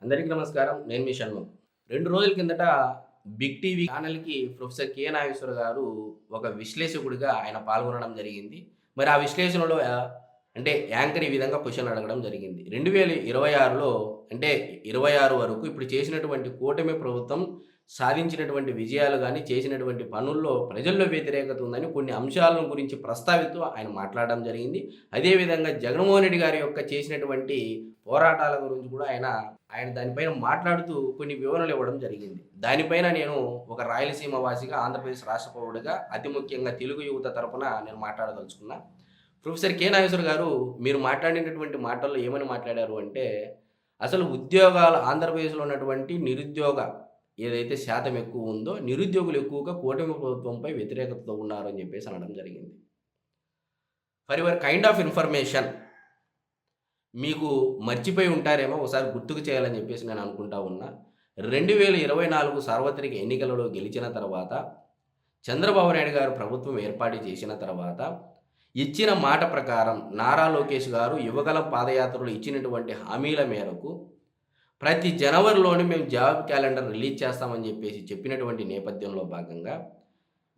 అందరికీ నమస్కారం. నేను మీ షణ్ముఖ్. 2 రోజుల కిందట బిగ్ టీవీ ఛానెల్‌కి ప్రొఫెసర్ నాగేశ్వర గారు ఒక విశ్లేషకుడిగా ఆయన పాల్గొనడం జరిగింది. మరి ఆ విశ్లేషణలో అంటే యాంకర్ ఈ విధంగా క్వెషన్‌లు అడగడం జరిగింది. 2026లో అంటే 26 వరకు ఇప్పుడు చేసినటువంటి కూటమి ప్రభుత్వం సాధించినటువంటి విజయాలు గాని, చేసినటువంటి పనుల్లో ప్రజల్లో వ్యతిరేకత ఉందని కొన్ని అంశాలను గురించి ప్రస్తావిస్తూ ఆయన మాట్లాడడం జరిగింది. అదే విధంగా జగన్మోహన్ రెడ్డి గారి యొక్క చేసినటువంటి పోరాటాల గురించి కూడా ఆయన దానిపైన మాట్లాడుతూ కొన్ని వివరణలు ఇవ్వడం జరిగింది. దానిపైన నేను ఒక రాయలసీమ వాసిగా, ఆంధ్రప్రదేశ్ రాష్ట్ర పౌరుడిగా, అతి ముఖ్యంగా తెలుగు యువత తరపున నేను మాట్లాడదలుచుకున్నా. ప్రొఫెసర్ నాగేశ్వర గారు మీరు మాట్లాడినటువంటి మాటల్లో ఏమని మాట్లాడారు అంటే, అసలు ఉద్యోగాలు ఆంధ్రప్రదేశ్‌లో ఉన్నటువంటి నిరుద్యోగ ఏదైతే శాతం ఎక్కువ ఉందో, నిరుద్యోగులు ఎక్కువగా కూటమి ప్రభుత్వంపై వ్యతిరేకతతో ఉన్నారు అని చెప్పేసి అనడం జరిగింది. For your kind of information మీకు మర్చిపోయి ఉంటారేమో ఒకసారి గుర్తుకు చేయాలని చెప్పేసి నేను అనుకుంటా ఉన్నా. 2024 సార్వత్రిక ఎన్నికలలో గెలిచిన తర్వాత, చంద్రబాబు నాయుడు గారు ప్రభుత్వం ఏర్పాటు చేసిన తర్వాత, ఇచ్చిన మాట ప్రకారం నారా లోకేష్ గారు యువగలం పాదయాత్రలో ఇచ్చినటువంటి హామీల మేరకు ప్రతి జనవరిలోనే మేము జాబ్ క్యాలెండర్ రిలీజ్ చేస్తామని చెప్పేసి చెప్పినటువంటి నేపథ్యంలో భాగంగా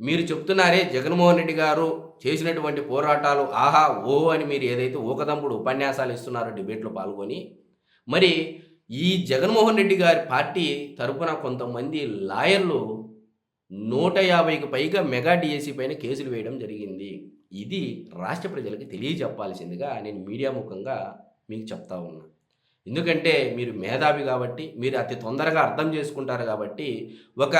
మీరు చెప్తున్నారే జగన్మోహన్ రెడ్డి గారు చేసినటువంటి పోరాటాలు ఆహా ఓహో అని మీరు ఏదైతే ఊకదంపుడు ఉపన్యాసాలు ఇస్తున్నారో డిబేట్లో పాల్గొని, మరి ఈ జగన్మోహన్ రెడ్డి గారి పార్టీ తరపున కొంతమంది లాయర్లు 150కి పైగా మెగా డిఎస్సి పైన కేసులు వేయడం జరిగింది. ఇది రాష్ట్ర ప్రజలకు తెలియజెప్పాల్సిందిగా నేను మీడియా ముఖంగా మీకు చెప్తా ఉన్నా. ఎందుకంటే మీరు మేధావి కాబట్టి, మీరు అతి తొందరగా అర్థం చేసుకుంటారు కాబట్టి, ఒక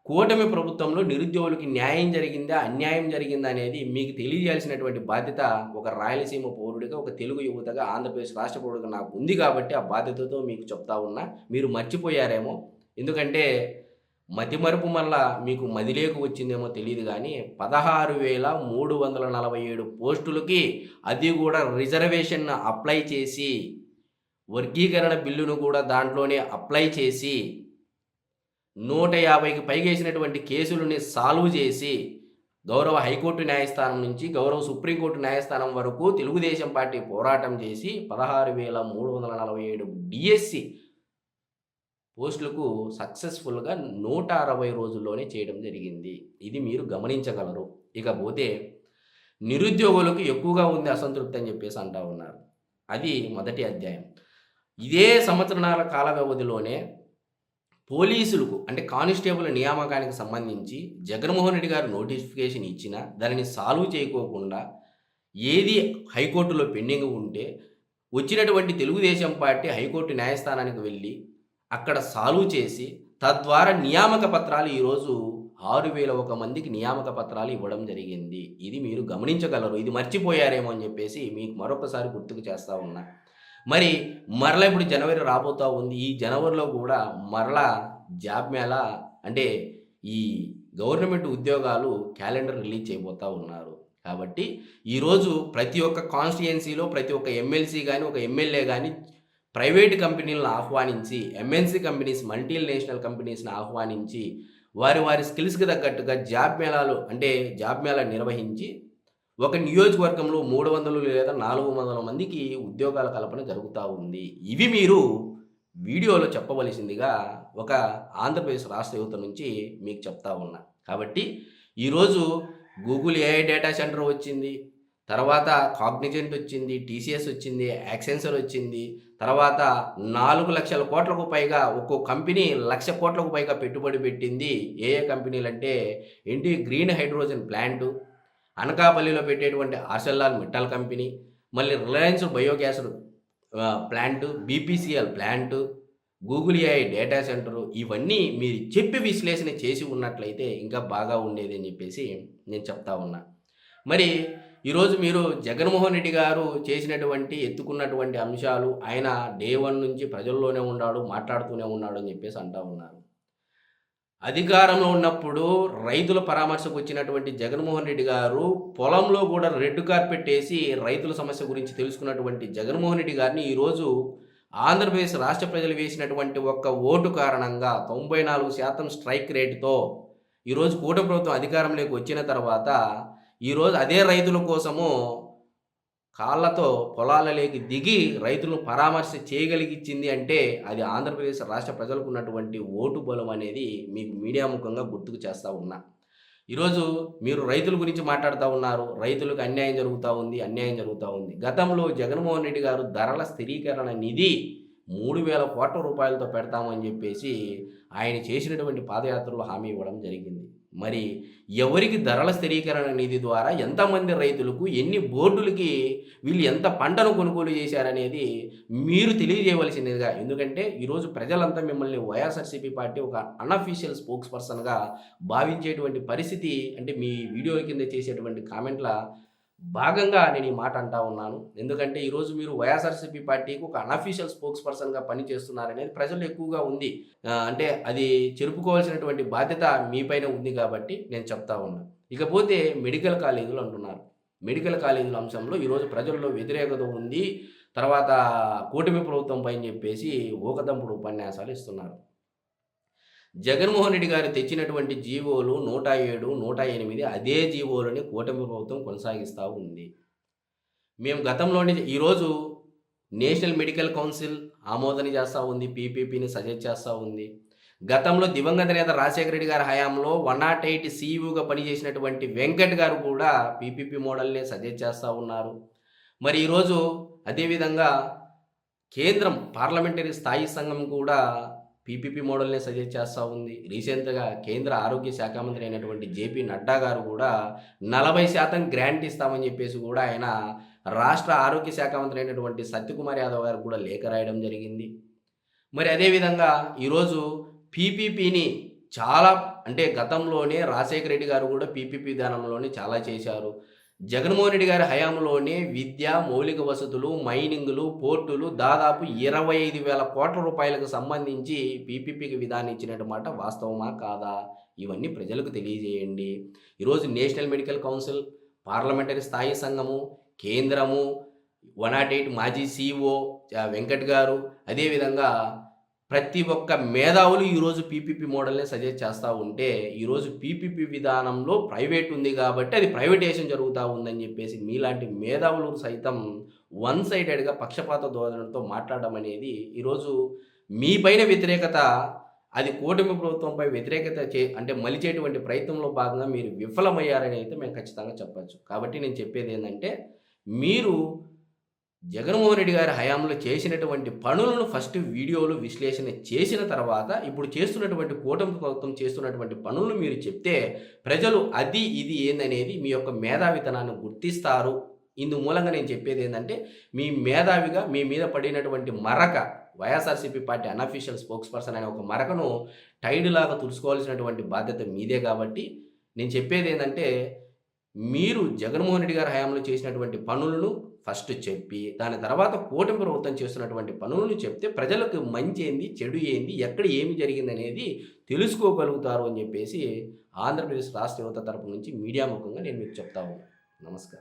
కూటమి ప్రభుత్వంలో నిరుద్యోగులకి న్యాయం జరిగిందా, అన్యాయం జరిగిందా అనేది మీకు తెలియజేయాల్సినటువంటి బాధ్యత ఒక రాయలసీమ పౌరుడిగా, ఒక తెలుగు యువతగా, ఆంధ్రప్రదేశ్ రాష్ట్ర పౌరుడిగా నాకు ఉంది కాబట్టి ఆ బాధ్యతతో మీకు చెప్తా ఉన్నా. మీరు మర్చిపోయారేమో, ఎందుకంటే మతిమరుపు వల్ల మీకు మదిలేకు వచ్చిందేమో తెలియదు కానీ 16,347 పోస్టులకి, అది కూడా రిజర్వేషన్ అప్లై చేసి, వర్గీకరణ బిల్లును కూడా దాంట్లోనే అప్లై చేసి 150కి పైగేసినటువంటి కేసులని సాల్వ్ చేసి, గౌరవ హైకోర్టు న్యాయస్థానం నుంచి గౌరవ సుప్రీంకోర్టు న్యాయస్థానం వరకు తెలుగుదేశం పార్టీ పోరాటం చేసి 16,347 డిఎస్సి పోస్టులకు సక్సెస్ఫుల్గా 160 రోజుల్లోనే చేయడం జరిగింది. ఇది మీరు గమనించగలరు. ఇకపోతే నిరుద్యోగులకు ఎక్కువగా ఉంది అసంతృప్తి అని చెప్పేసి అంటా ఉన్నారు. అది మొదటి అధ్యాయం. ఇదే సంవత్సరాల కాల వ్యవధిలోనే పోలీసులకు అంటే కానిస్టేబుల్ నియామకానికి సంబంధించి జగన్మోహన్ రెడ్డి గారు నోటిఫికేషన్ ఇచ్చినా దానిని సాల్వ్ చేయకోకుండా ఏది హైకోర్టులో పెండింగ్ ఉంటే వచ్చినటువంటి తెలుగుదేశం పార్టీ హైకోర్టు న్యాయస్థానానికి వెళ్ళి అక్కడ సాల్వ్ చేసి తద్వారా నియామక పత్రాలు ఈరోజు 6,001 మందికి నియామక పత్రాలు ఇవ్వడం జరిగింది. ఇది మీరు గమనించగలరు. ఇది మర్చిపోయారేమో అని చెప్పేసి మీకు మరొకసారి గుర్తుకు చేస్తూ ఉన్నా. మరి మరలా ఇప్పుడు జనవరి రాబోతూ ఉంది. ఈ జనవరిలో కూడా మరలా జాబ్ మేళా అంటే ఈ గవర్నమెంట్ ఉద్యోగాలు క్యాలెండర్ రిలీజ్ చేయబోతూ ఉన్నారు. కాబట్టి ఈరోజు ప్రతి ఒక్క కాన్స్టిట్యుయెన్సీలో ప్రతి ఒక్క ఎమ్మెల్సీ కానీ, ఒక ఎమ్మెల్యే కానీ ప్రైవేట్ కంపెనీలను ఆహ్వానించి, ఎంఎన్సీ కంపెనీస్, మల్టీనేషనల్ కంపెనీస్ని ఆహ్వానించి వారి వారి స్కిల్స్కి తగ్గట్టుగా జాబ్ మేళా నిర్వహించి ఒక నియోజకవర్గంలో 300 లేదా 400 మందికి ఉద్యోగాల కల్పన జరుగుతూ ఉంది. ఇవి మీరు వీడియోలో చెప్పవలసిందిగా ఒక ఆంధ్రప్రదేశ్ రాష్ట్ర యువత నుంచి మీకు చెప్తా ఉన్నా. కాబట్టి ఈరోజు గూగుల్ ఏఐ డేటా సెంటర్ వచ్చింది, తర్వాత కాగ్నిజెంట్ వచ్చింది, టీసీఎస్ వచ్చింది, యాక్సెన్సర్ వచ్చింది, తర్వాత 4 లక్షల కోట్లకు పైగా ఒక్కో కంపెనీ 1,00,000 కోట్లకు పైగా పెట్టుబడి పెట్టింది. ఏ కంపెనీలు అంటే ఏంటి, గ్రీన్ హైడ్రోజన్ ప్లాంటు, అనకాపల్లిలో పెట్టేటువంటి ఆర్సెల్ఆర్ మిట్టల్ కంపెనీ, మళ్ళీ Reliance biogas plant, BPCL plant, Google AI data centre, ఇవన్నీ మీరు చెప్పి విశ్లేషణ చేసి ఉన్నట్లయితే ఇంకా బాగా ఉండేది అని చెప్పేసి నేను చెప్తా ఉన్నా. మరి ఈరోజు మీరు జగన్మోహన్ రెడ్డి గారు చేసినటువంటి ఎత్తుకున్నటువంటి అంశాలు, ఆయన డే 1 నుంచి ప్రజల్లోనే ఉన్నాడు, మాట్లాడుతూనే ఉన్నాడు అని చెప్పేసి అంటా ఉన్నారు. అధికారంలో ఉన్నప్పుడు రైతుల పరామర్శకు వచ్చినటువంటి జగన్మోహన్ రెడ్డి గారు పొలంలో కూడా రెడ్ కార్పెట్ వేసి రైతుల సమస్య గురించి తెలుసుకున్నటువంటి జగన్మోహన్ రెడ్డి గారిని ఈరోజు ఆంధ్రప్రదేశ్ రాష్ట్ర ప్రజలు వేసినటువంటి ఒక్క ఓటు కారణంగా 94% స్ట్రైక్ రేటుతో ఈరోజు కూటమి ప్రభుత్వం అధికారంలోకి వచ్చిన తర్వాత ఈరోజు అదే రైతుల కోసము కాళ్ళతో పొలాలలోకి దిగి రైతులను పరామర్శ చేయగలిగించింది అంటే అది ఆంధ్రప్రదేశ్ రాష్ట్ర ప్రజలకు ఉన్నటువంటి ఓటు బలం అనేది మీకు మీడియా ముఖంగా గుర్తుకు చేస్తూ ఉన్నా. ఈరోజు మీరు రైతుల గురించి మాట్లాడుతూ ఉన్నారు. రైతులకు అన్యాయం జరుగుతూ ఉంది, అన్యాయం జరుగుతూ ఉంది. గతంలో జగన్మోహన్ రెడ్డి గారు ధరల స్థిరీకరణ నిధి 3,000 కోట్ల రూపాయలతో పెడతామని చెప్పేసి ఆయన చేసినటువంటి పాదయాత్రలో హామీ ఇవ్వడం జరిగింది. మరి ఎవరికి ధరల స్థిరీకరణ నిధి ద్వారా ఎంతమంది రైతులకు ఎన్ని బోర్డులకి వీళ్ళు ఎంత పంటను కొనుగోలు చేశారనేది మీరు తెలియజేయవలసినదిగా. ఎందుకంటే ఈరోజు ప్రజలంతా మిమ్మల్ని వైఎస్ఆర్సీపీ పార్టీ ఒక అన్అఫీషియల్ స్పోక్స్ పర్సన్గా భావించేటువంటి పరిస్థితి, అంటే మీ వీడియో కింద చేసేటువంటి కామెంట్ల భాగంగా నేను ఈ మాట అంటా ఉన్నాను. ఎందుకంటే ఈరోజు మీరు వైఎస్ఆర్సీపీ పార్టీకి ఒక అన్అఫీషియల్ స్పోక్స్ పర్సన్గా పనిచేస్తున్నారనేది ప్రజలు ఎక్కువగా ఉంది. అంటే అది చెరుపుకోవాల్సినటువంటి బాధ్యత మీపైన ఉంది కాబట్టి నేను చెప్తా ఉన్నా. ఇకపోతే మెడికల్ కాలేజీలు అంటున్నారు. మెడికల్ కాలేజీల అంశంలో ఈరోజు ప్రజల్లో వ్యతిరేకత ఉంది. తర్వాత కూటమి ప్రభుత్వం పైన చెప్పేసి ఊకదంపుడు ఉపన్యాసాలు ఇస్తున్నారు. జగన్మోహన్ రెడ్డి గారు తెచ్చినటువంటి జీవోలు 107, 108 అదే జీవోలని కూటమి ప్రభుత్వం కొనసాగిస్తూ ఉంది. మేము గతంలోనే ఈరోజు నేషనల్ మెడికల్ కౌన్సిల్ ఆమోదన చేస్తూ ఉంది, పీపీపీని సజెస్ట్ చేస్తూ ఉంది. గతంలో దివంగత నేత రాజశేఖర రెడ్డి గారి హయాంలో 108 సీఈఓగా పనిచేసినటువంటి వెంకట్ గారు కూడా పీపీపీ మోడల్ని సజెస్ట్ చేస్తూ ఉన్నారు. మరి ఈరోజు అదేవిధంగా కేంద్రం పార్లమెంటరీ స్థాయి సంఘం కూడా పీపీపీ మోడల్నే సజెస్ట్ చేస్తూ ఉంది. రీసెంట్గా కేంద్ర ఆరోగ్య శాఖ మంత్రి అయినటువంటి జేపీ నడ్డా గారు కూడా 40% గ్రాంట్ ఇస్తామని చెప్పేసి కూడా ఆయన రాష్ట్ర ఆరోగ్య శాఖ మంత్రి అయినటువంటి సత్యకుమార్ యాదవ్ గారు కూడా లేఖ రాయడం జరిగింది. మరి అదేవిధంగా ఈరోజు పీపీపీని చాలా, అంటే గతంలోనే రాజశేఖర రెడ్డి గారు కూడా పీపీపీ విధానంలోనే చాలా చేశారు. జగన్మోహన్ రెడ్డి గారి హయాంలోనే విద్య, మౌలిక వసతులు, మైనింగ్లు, పోర్టులు దాదాపు 25,000 కోట్ల రూపాయలకు సంబంధించి పీపీపీకి విధానం ఇచ్చినమాట వాస్తవమా కాదా? ఇవన్నీ ప్రజలకు తెలియజేయండి. ఈరోజు నేషనల్ మెడికల్ కౌన్సిల్, పార్లమెంటరీ స్థాయి సంఘము, కేంద్రము, 108 మాజీ సీఈఓ వెంకట్ గారు, అదేవిధంగా ప్రతి ఒక్క మేధావులు ఈరోజు పీపీపీ మోడల్ని సజెస్ట్ చేస్తూ ఉంటే ఈరోజు పీపీపీ విధానంలో ప్రైవేట్ ఉంది కాబట్టి అది ప్రైవేటైజేషన్ జరుగుతూ ఉందని చెప్పేసి మీలాంటి మేధావులు సైతం వన్ సైడెడ్గా పక్షపాత ధోరణితో మాట్లాడడం అనేది ఈరోజు మీ పైన వ్యతిరేకత, అది కూటమి ప్రభుత్వంపై వ్యతిరేకత అంటే మలిచేటువంటి ప్రయత్నంలో భాగంగా మీరు విఫలమయ్యారని అయితే మేము ఖచ్చితంగా చెప్పచ్చు. కాబట్టి నేను చెప్పేది ఏంటంటే, మీరు జగన్మోహన్ రెడ్డి గారి హయాంలో చేసినటువంటి పనులను ఫస్ట్ వీడియోలు విశ్లేషణ చేసిన తర్వాత ఇప్పుడు చేస్తున్నటువంటి కూటమి ప్రభుత్వం చేస్తున్నటువంటి పనులను మీరు చెప్తే ప్రజలు అది ఇది ఏందనేది మీ యొక్క మేధావితనాన్ని గుర్తిస్తారు. ఇందు మూలంగా నేను చెప్పేది ఏంటంటే, మీ మేధావిగా మీ మీద పడినటువంటి మరక, YSRCP party unofficial spokes person అనే ఒక మరకను టైడ్ లాగా తుడుచుకోవాల్సినటువంటి బాధ్యత మీదే. కాబట్టి నేను చెప్పేది ఏంటంటే, మీరు జగన్మోహన్ రెడ్డి గారి హయాంలో చేసినటువంటి పనులను ఫస్ట్ చెప్పి దాని తర్వాత కూటమి ప్రభుత్వం చేస్తున్నటువంటి పనులను చెప్తే ప్రజలకు మంచి ఏంది, చెడు ఏంది, ఎక్కడ ఏమి జరిగింది అనేది తెలుసుకోగలుగుతారు అని చెప్పేసి ఆంధ్రప్రదేశ్ రాష్ట్ర యువత తరపు నుంచి మీడియా ముఖంగా నేను మీకు చెప్తా ఉన్నాను. నమస్కారం.